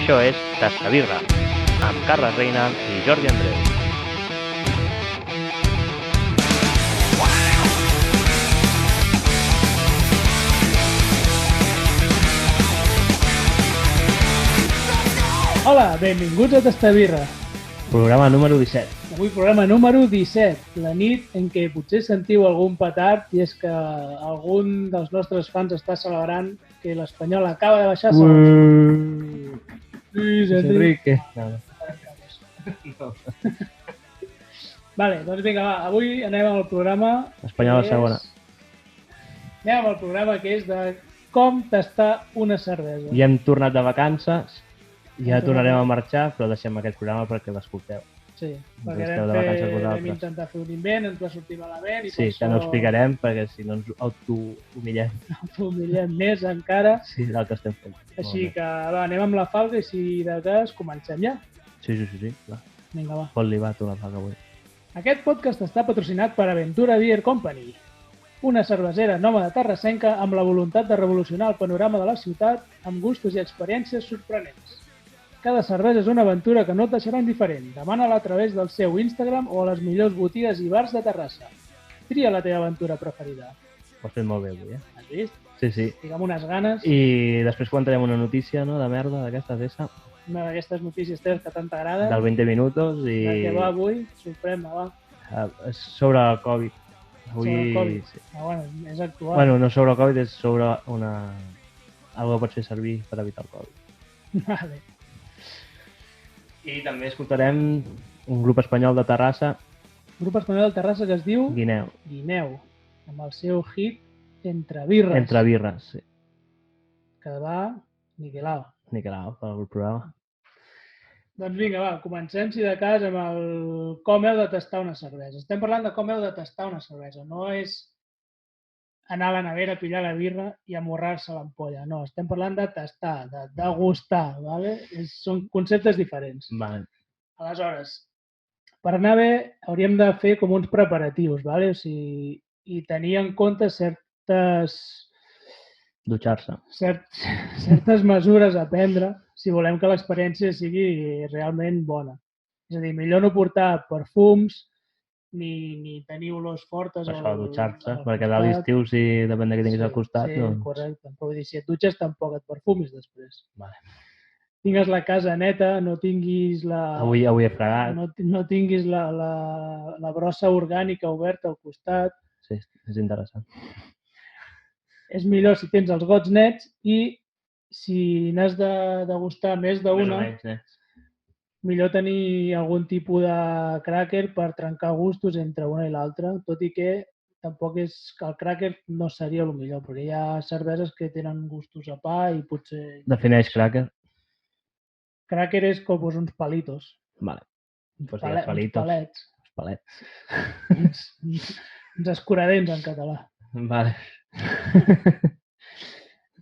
Això és Tastabirra, amb Carles Reina i Jordi Andreu. Hola, benvinguts a Tastabirra. Programa número 17. Avui programa número 17, la nit en què potser sentiu algun petard i és que algun dels nostres fans està celebrant que l'Espanyol acaba de baixar Luis Enrique. No. Vale, doncs vinga, va, avui anem al programa... Espanyol a segona. Anem al programa que és de com tastar una cervesa. Ja hem tornat de vacances, ja tornarem a marxar, però deixem aquest programa perquè l'escolteu. Sí, perquè vam intentar fer un invent, ens va sortir malament i sí, que no ho explicarem perquè si no ens autohumillem. Autohumillem més encara. Sí, del que estem fent. Així que va, anem amb la falca i si de cas comencem ja. Sí, clar. Vinga, va. Fot-li, va, tu la falca avui. Aquest podcast està patrocinat per Aventura Beer Company, una cervesera nòmada terrassenca amb la voluntat de revolucionar el panorama de la ciutat amb gustos i experiències sorprenents. Cada cervesa és una aventura que no et deixarà indiferent. Demana-la a través del seu Instagram o a les millors botigues i bars de Terrassa. Tria la teva aventura preferida. Ho has fet molt bé avui, Has vist? Sí. Estic amb unes ganes. I després comentarem una notícia, no?, de merda d'aquestes, essa. Una d'aquestes notícies teves que tant t'agrada. Del 20 minutos i... La que va avui, sorprèn-me, va. És sobre el Covid. Avui... Sobre el Covid. Sí. Bueno, és actual. Bueno, no sobre el Covid, és sobre una... Algo que pot fer servir per evitar el Covid. Vale. I també escoltarem un grup espanyol de Terrassa. Un grup espanyol de Terrassa que es diu... Guineu. Amb el seu hit Entre Birres. Entre Birres, sí. Que va niquelao pel programa. Doncs vinga, va, comencem, si de cas, amb el com heu de tastar una cervesa. Estem parlant de com heu de tastar una cervesa. No és anar a la nevera, pillar la birra i amorrar-se l'ampolla. No, estem parlant de tastar, de degustar, ¿vale? Són conceptes diferents. Vale. Aleshores, per anar bé hauríem de fer com uns preparatius, ¿vale? O sigui, i tenir en compte certes... Dutxar-se. Certes mesures a prendre si volem que l'experiència sigui realment bona. És a dir, millor no portar perfums, ni tenir olors fortes. Per això, dutxar-se, perquè a l'estiu, si depèn de què tinguis al costat... Sí, doncs... correcte. Però vull dir, si et dutxes tampoc et perfumis després. Vale. Tingues la casa neta, no tinguis la... Avui he fregat. No tinguis la brossa orgànica oberta al costat. Sí, és interessant. És millor si tens els gots nets i si n'has de degustar més d'una... Més o menys nets. Millor tenir algun tipus de cràquer per trencar gustos entre una i l'altra, tot i que tampoc és que el cràquer no seria el millor, perquè hi ha cerveses que tenen gustos a pa i potser... Defineix cràquer? Cràquer és com uns palitos. Vale. Pues palitos. Uns palets. Uns escuradents en català. Vale.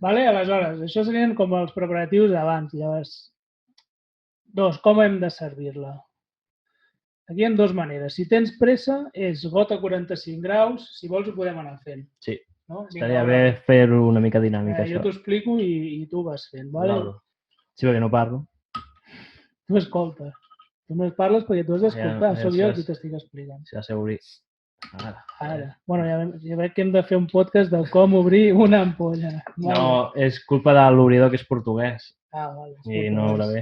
Vale, aleshores, això serien com els preparatius d'abans. Llavors, com hem de servir-la? Aquí hi ha dues maneres. Si tens pressa, és got a 45 graus. Si vols, ho podem anar fent. Sí. No? Estaria bé fer-ho una mica dinàmica, això. Jo t'ho explico i tu ho vas fent, vale? Sí, perquè no parlo. Tu escolta. Tu no parles perquè tu has d'escoltar. Soc jo qui t'estic explicant. Sí, ha de ser obrir. Ara. Bueno, ja veig que hem de fer un podcast de com obrir una ampolla. Vale. No, és culpa de l'obridor que és portuguès. Vale. I no obre bé.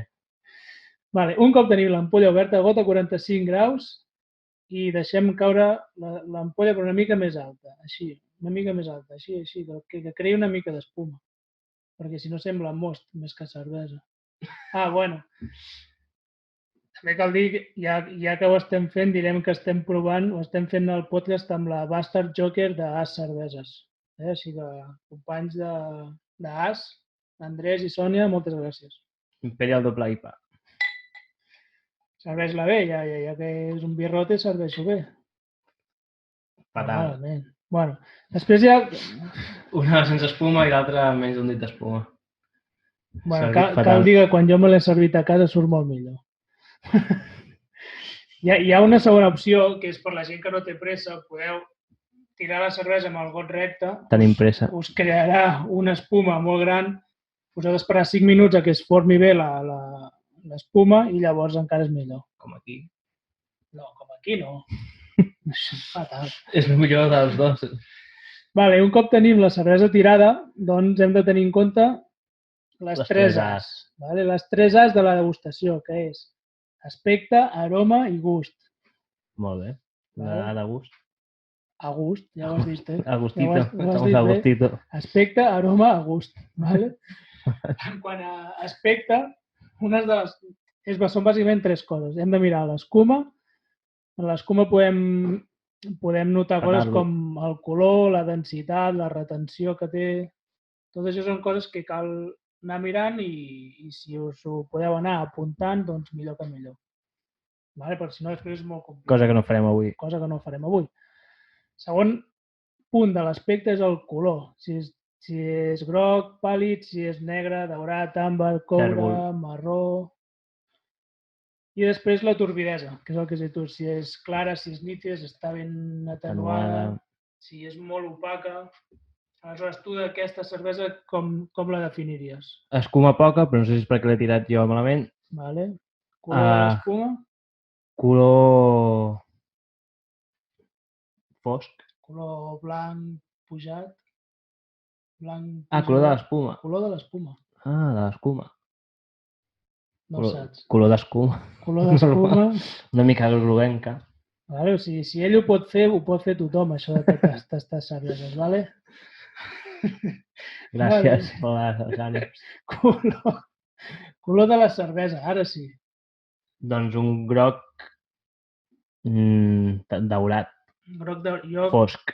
Vale, un cop tenim l'ampolla oberta, got a 45 graus i deixem caure l'ampolla per una mica més alta, així, una mica més alta, així, que creï una mica d'espuma, perquè si no sembla most més que cervesa. Bueno, també cal dir que ja que ho estem fent, direm que estem provant, o estem fent el podcast amb la Bastard Joker d'As Cerveses. Així que, companys d'As, Andrés i Sònia, moltes gràcies. Imperial doble IPA. Serveix-la bé, ja que és un birrote, serveix-ho bé. Fatal. Bueno, després hi ha... Una sense espuma i l'altra amb menys d'un dit d'espuma. Bueno, cal dir que quan jo me l'he servit a casa surt molt millor. Hi ha una segona opció, que és per la gent que no té pressa, podeu tirar la cervesa amb el got recte. Tenim pressa. Us crearà una espuma molt gran us heu d'esperar 5 minuts a que es formi bé l'espuma i llavors encara és millor. Com aquí. No, com aquí no. Això és fatal. És el millor dels dos. Vale, un cop tenim la cervesa tirada, doncs hem de tenir en compte les 3 As. Vale? Les 3 As de la degustació, que és aspecte, aroma i gust. Molt bé. Vale. De gust. A gust, ja ho has vist, eh? Agustito. Ja ho has Estamos dit a bé. gustito. Aspecte, aroma, a gust. Vale? En quant a aspecte, són bàsicament 3 coses. Hem de mirar l'escuma. En l'escuma podem notar coses com el color, la densitat, la retenció que té. Tot això són coses que cal anar mirant i si us ho podeu anar apuntant, doncs millor que millor. Vale? Perquè si no, després és molt complicat. Cosa que no farem avui. Cosa que no farem avui. Segon punt de l'aspecte és el color. Si és groc, pàl·lid, si és negre, daurat, àmbar, coure, marró. I després la turbidesa, que és el que has dit tu. Si és clara, si és nítida, si està ben atenuada, si és molt opaca. Aleshores, tu d'aquesta cervesa com la definiries? Escuma poca, però no sé si és perquè l'he tirat jo malament. Vale. Color de l'escuma? Color fosc. Color blanc pujat? Blanc pujat. Color de l'espuma. Color de l'espuma. De l'escuma. No ho saps. Color d'escuma. Color d'escuma. Una mica groguenca. Vale? O sigui, si ell ho pot fer tothom, això de tastar cerveses, vale? Gràcies per les ànims. Color de la cervesa, ara sí. Doncs un groc daurat. Groc fosc.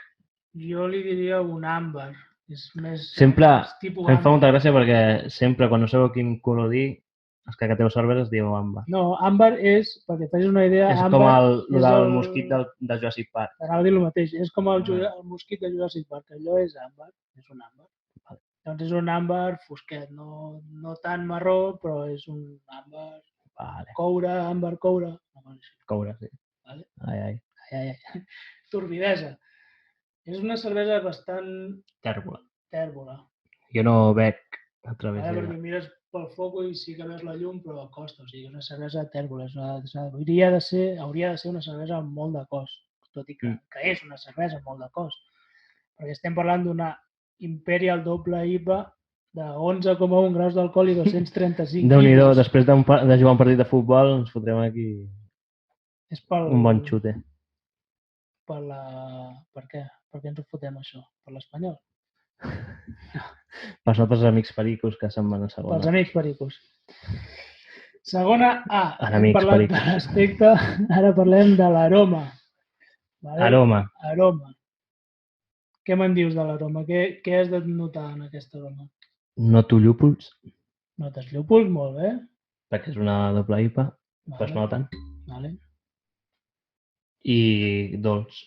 Jo li diria un àmbar. És més... Sempre em fa molta gràcia perquè sempre quan no sabeu quin color dir, els que cateu cerveses diu àmbar. No, àmbar és, perquè facis una idea... És com el mosquit de Jurassic Park. Anava a dir el mateix. És com el mosquit de Jurassic Park. Allò és àmbar. És un àmbar. Vale. Doncs és un àmbar fosquet. No tan marró, però és un àmbar... Vale. Coure, àmbar, coure. Coure, sí. Vale? Ai. Turbidesa. És una cervesa bastant... Tèrbola. Jo no bec a través de... Perquè mires pel foc i sí que veus la llum, però costa. O sigui, una cervesa tèrbola. Hauria de ser una cervesa amb molt de cos. Tot i que és una cervesa amb molt de cos. Perquè estem parlant d'una Imperial doble IPA de 11,1 graus d'alcohol i 235 Déu-n'hi-do, després de jugar un partit de futbol ens fotrem aquí un bon xute. Per què? Per què ens ho fotem això? Per l'Espanyol? Pels nostres amics pericos que se'n van a segona. Pels amics pericos. Segona A. Hem parlat de l'aspecte, ara parlem de l'aroma. Aroma. Què me'n dius de l'aroma? Què has de notar en aquesta aroma? Noto llúpols. Notes llúpols, molt bé. Perquè és una doble IPA, pues noten. Vale. I dolç.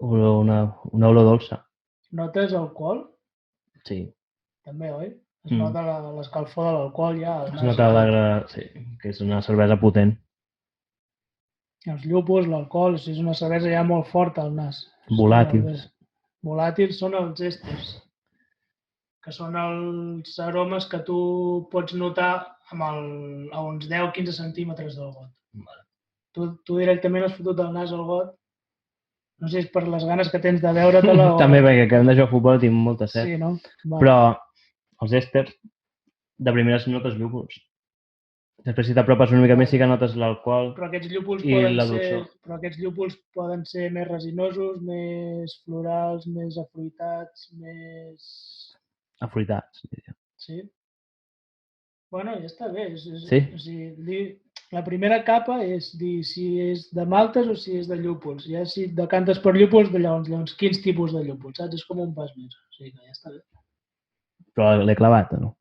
Una olor dolça. Notes alcohol? Sí. També, oi? Es nota l'escalfor de l'alcohol ja. Es nota que és una cervesa potent. Els llúpols, l'alcohol, és una cervesa ja molt forta al nas. Volàtils. Volàtils són els èsters, que són els aromes que tu pots notar a uns 10-15 centímetres del got. Vale. Tu directament has fotut el nas al got. No sé si és per les ganes que tens de veure-te-la o... També, perquè acabem de jugar a futbol i tinc molta set. Sí, no? Vale. Però els èsters, de primeres notes llúpols. Després, si t'apropes una mica més, sí que notes l'alcohol i la dolçor. Però aquests llúpols poden ser més resinosos, més florals, més afruitats, més... Afruitats, diria. Sí? Bueno, ja està bé. Sí? O sigui, la primera capa és dir si és de maltes o si és de llúpols. Ja si et decantes per llúpols, llavors quins tipus de llúpols, saps? És com un pas més. O sigui que ja està bé. Però l'he clavat, o no?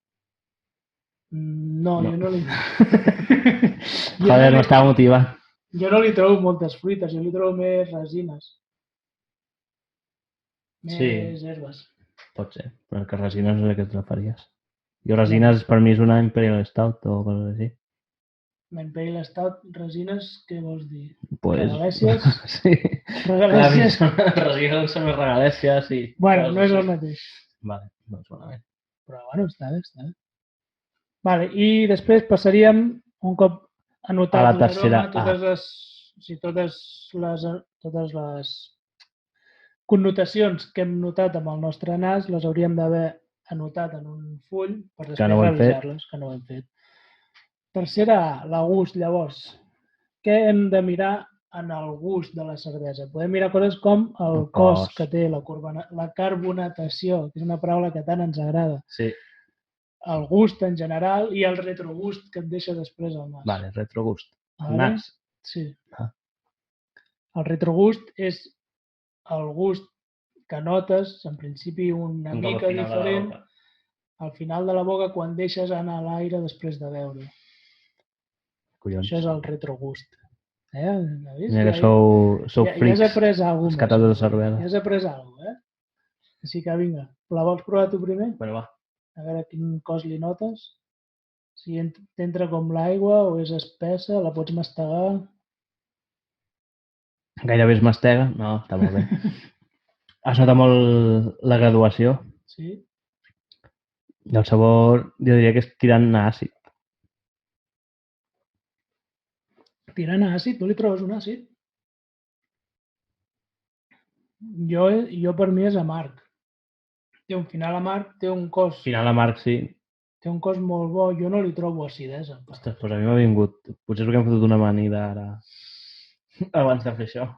No, jo no li... Joder, m'estava motivat. Jo no li trobo moltes fruites, jo li trobo més resines. Més herbes. Pot ser, però que resines no sé què et referies. Jo resines per mi és una Imperial Stout o coses així. Imperial Stout, resines, què vols dir? Pues... Regalèsies? Sí. Regalèsies? Resines són les regalèsies, sí. Bueno, no és el mateix. Vale, doncs malament. però bueno, està bé, està bé. Vale, i després passaríem, un cop anotat A la tercera l'aroma, totes les connotacions que hem notat amb el nostre nas les hauríem d'haver anotat en un full per Que després no ho hem fet. revisar-les, que no ho hem fet. Tercera A, la gust, llavors. Què hem de mirar en el gust de la cervesa? Podem mirar coses com el cos que té, la carbonatació, que és una paraula que tant ens agrada, Sí. el gust en general i el retrogust que et deixa després al nas. Vale, retrogust. El Vale? nas. Sí. Ah. El retrogust és el gust que notes, en principi una mica diferent, al final de la boca quan deixes anar l'aire després de beure. Collons. Això és el retrogust. Mira que sou frics. Ja has après alguna els cosa. catadors de cervesa. Ja has après alguna cosa, Així que vinga, la vols provar tu primer? Bueno, va. A veure quin cos li notes. Si t'entra com l'aigua o és espessa, la pots mastegar. Gairebé es mastega. No, està molt bé. Has notat molt la graduació? Sí. I el sabor, jo diria que és tirant a àcid. Tirant a àcid? Tu li trobes un àcid? Jo per mi és amarg. Té un final amarg, té un cos... Final amarg, sí. Té un cos molt bo, jo no li trobo acidesa. Ostres, doncs a mi m'ha vingut. Potser és perquè hem fotut una amanida ara, abans de fer això.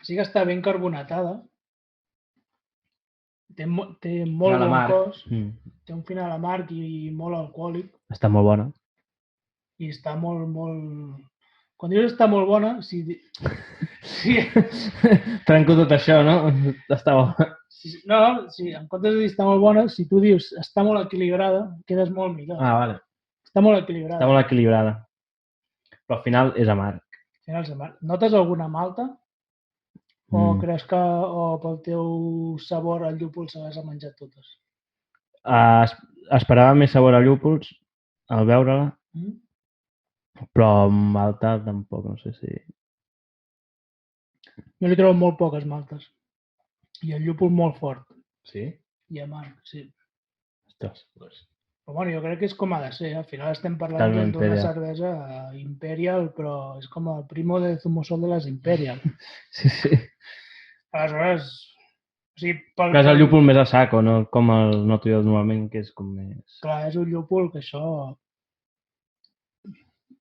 Sí que està ben carbonatada. Té molt bon cos. Té un final amarg i molt alcohòlic. Està molt bona. I està molt... Quan dius està molt bona, sí. Trenco tot això, no? Està bona. No, sí, en comptes de dir està molt bona, si tu dius està molt equilibrada, quedes molt millor. Ah, vale. Està molt equilibrada. Està molt equilibrada. Però al final és amarg. Al final és amarg. Notes alguna malta? O creus que pel teu sabor al llúpol se les ha menjat totes? Esperava més sabor a llúpols al veure-la, però amb malta tampoc, no sé si... Jo li trobo molt poques maltes. I el llúpol molt fort. Sí? I amarg, sí. Ostres, doncs... Però bueno, jo crec que és com ha de ser. Al final estem parlant d'una cervesa Imperial, però és com el primo de Zumosol de les Imperial. Sí, sí. Aleshores... O sigui, que és el llúpol més a saco, no com el noto jo normalment, que és com més... Clar, és un llúpol que això...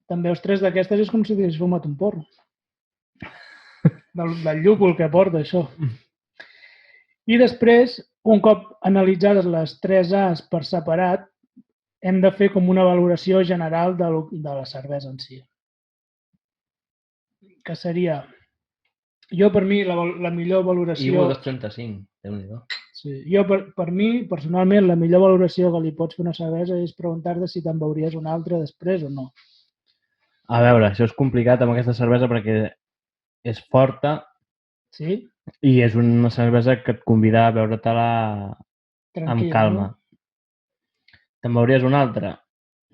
També els tres d'aquestes és com si hagués fumat un porro. Del llúpol que porta, això. I després, un cop analitzades les 3 A's per separat, hem de fer com una valoració general de la cervesa en si. Que seria... Jo, per mi, la millor valoració... I 2,35, déu-n'hi-do. Sí. Jo, per mi, personalment, la millor valoració que li pots fer una cervesa és preguntar-te si te'n veuries una altra després o no. A veure, això és complicat amb aquesta cervesa perquè és forta. Sí? I és una cervesa que et convida a beure-te-la amb calma. No? Te'n veuries una altra?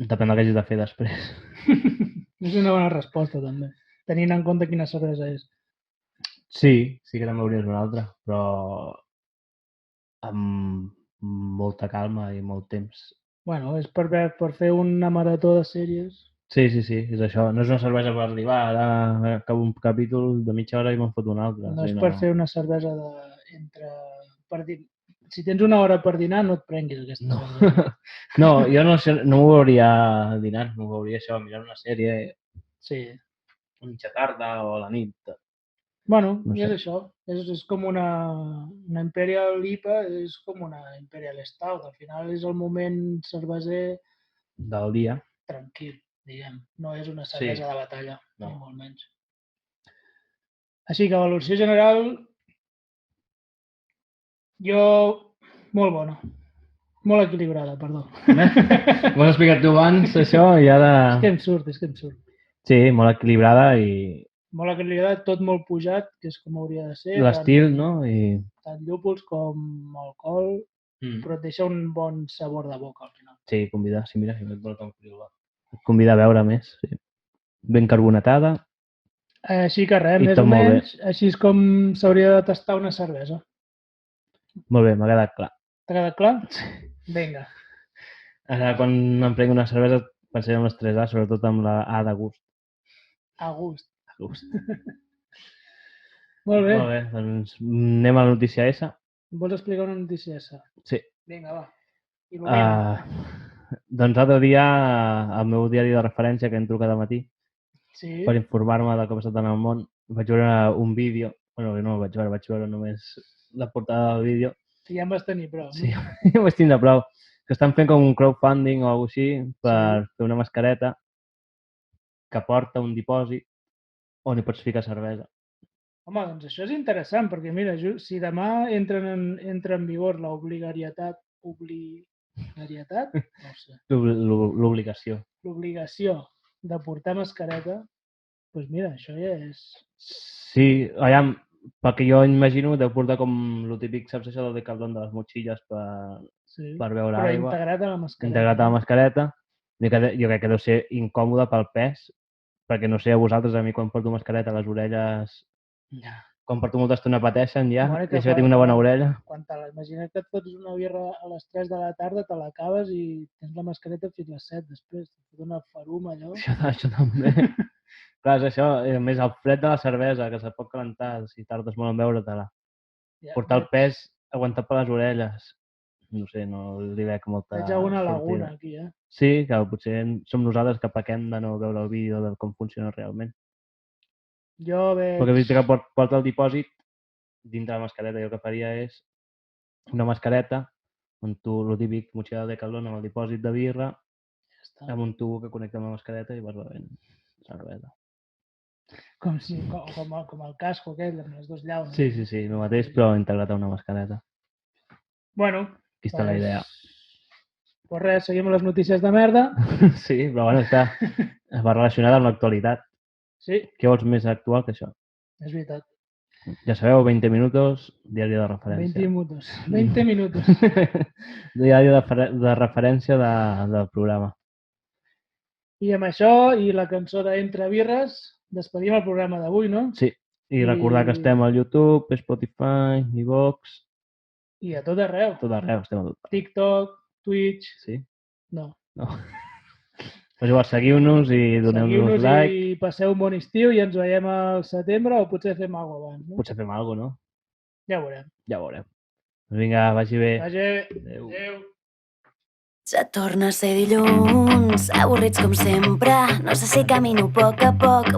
Depèn del que hagis de fer després. És una bona resposta, també. Tenint en compte quina cervesa és. Sí que te'n veuries una altra, però amb molta calma i molt temps. Bueno, és per fer una marató de sèries. Sí, és això. No és una cervesa per arribar, ara acabo un capítol de mitja hora i me'n foto una altra. No és per fer una cervesa Si tens una hora per dinar, no et prenguis aquesta cervesa. No, jo no m'ho veuria dinant, m'ho veuria això, mirant una sèrie. Sí. A mitja tarda o a la nit. Bueno, és això. És com una Imperial IPA, és com una Imperial Stout. Al final és el moment cerveser del dia. Tranquil, diguem. No és una cervesa de batalla, ni molt menys. Així que valoració general, jo, molt bona. Molt equilibrada, perdó. M'ho has explicat tu abans, això, i ara... És que em surt. Sí, molt equilibrada i... Molt equilibrat, tot molt pujat, que és com hauria de ser. L'estil, no? Tant llúpols com alcohol, però et deixa un bon sabor de boca al final. Sí, convida, sí, mira, et convida a beure més. Sí. Ben carbonatada. Així que res, més o menys, així és com s'hauria de tastar una cervesa. Molt bé, m'ha quedat clar. T'ha quedat clar? Vinga. Ara, quan em prengui una cervesa, pensaré en les 3A, sobretot amb la A de gust. A gust. A gust. Molt bé. Molt bé, doncs anem a la notícia S. Vols explicar una notícia S? Sí. Vinga, va. Il·lumina. Doncs l'altre dia, al meu diari de referència, que entro cada matí, per informar-me del que ha passat en el món, vaig veure un vídeo, bueno, no el vaig veure només la portada del vídeo. Sí, ja em vas tenir prou. Sí, ja em vaig tindre prou. Que estan fent com un crowdfunding o alguna cosa així per fer una mascareta que porta un dipòsit on hi pots ficar cervesa. Home, doncs això és interessant, perquè mira, si demà entra en vigor l'obligarietat, no sé. L'obligació. L'obligació de portar mascareta, doncs mira, això ja és... Sí, aviam, pel que jo imagino, deu portar com el típic, saps això del Decathlon de les motxilles per beure aigua. Però integrat a la mascareta. Integrat a la mascareta. Jo crec que deu ser incòmode pel pes, perquè no sé, a vosaltres, a mi quan porto mascareta a les orelles, quan porto molta estona pateixen ja, i això que tinc una bona orella. Imagina que et fots una birra a les 3 de la tarda, te l'acabes i tens la mascareta fins a les 7 després, et fot una farum allò. Això també. Clar, és això, a més el fred de la cervesa, que se pot calentar si tardes molt en beure-te-la. Portar el pes aguantat per les orelles. No sé, no li veig molta sortida. Veig alguna laguna aquí, Sí, que potser som nosaltres que pequem de no veure el vídeo de com funciona realment. Jo veig... Perquè he vist que porta el dipòsit dintre la mascareta. Jo el que faria és una mascareta on tu, el típic motxilla de Decathlon amb el dipòsit de birra, amb un tubo que connecta amb la mascareta i vas bevent cervesa. Com el casco aquell amb les dues llaunes. Sí, el mateix, però integrat a una mascareta. Bueno, aquí està la idea. Pues res, seguim les notícies de merda. Sí, però bueno, està va relacionada amb l'actualitat. Sí. Què vols més actual que això? És veritat. Ja sabeu, 20 minuts, diari de referència. 20 minuts. Diari de referència del programa. I amb això i la cançó d'Entre Birres, despedim el programa d'avui, no? Sí, i recordar que estem al YouTube, Spotify, iVoox... I a tot arreu. Tot arreu, estem a tot arreu. TikTok, Twitch... Sí? No. Però igual, seguiu-nos i doneu-nos like. Seguiu-nos i passeu un bon estiu i ens veiem al setembre o potser fem alguna cosa abans, no? Potser fem alguna cosa, no? Ja ho veurem. Ja ho veurem. Vinga, vagi bé. Vagi bé. Adéu. Ja torna a ser dilluns, avorrits com sempre. No sé si camino a poc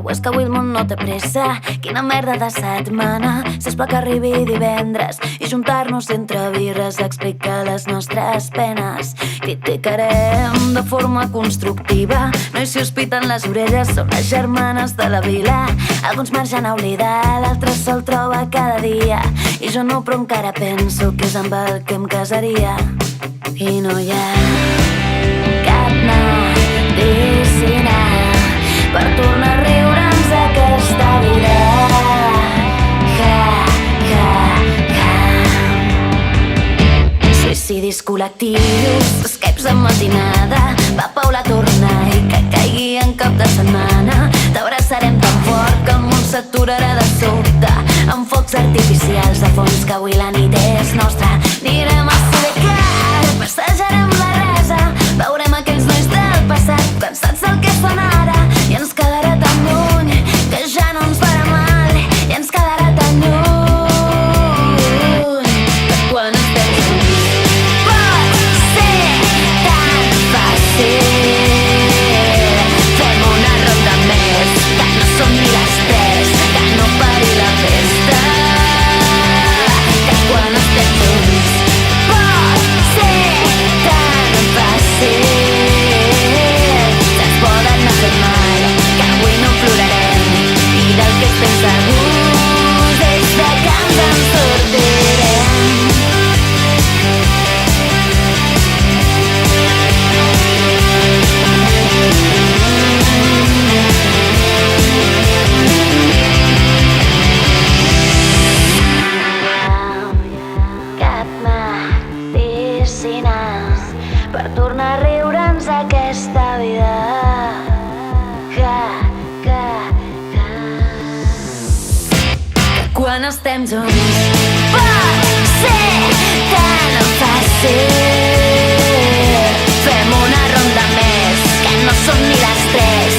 o és que avui el món no té pressa. Quina merda de setmana, sisplau que arribi divendres i juntar-nos entre birres a explicar les nostres penes. Criticarem de forma constructiva, no hi sospiten les orelles, són les germanes de la vila. Alguns marxen a oblidar, l'altre se'l troba cada dia i jo no, però encara penso que és amb el que em casaria. I no hi ha cap medicina per tornar a riure'ns aquesta vida. Suïcidis col·lectius, escapes en matinada, va Paula torna i que caigui en cap de setmana. T'abraçarem tan fort que el món s'aturarà de sobte, amb focs artificials de fons que avui la nit és nostra. Anirem a Sidecar, passejarem la rasa, veurem aquells nois del passat, cansats del que fan ara, i ens quedarà tan lluny que ja no ens farà mal, i ens quedarà tan lluny que quan estem junts pot ser tan fàcil. Fem una ronda més, que no som ni les 3, que no pari la festa, que quan estem junts pot ser tan fàcil. Ja ens poden anar fent mal, que avui no plorarem, i del que estem segurs és de que ens en sortirem. Cap medicina per tornar a riure'ns aquesta vida. Que quan estem junts pot ser ser. Fem una ronda més, que no som ni les tres.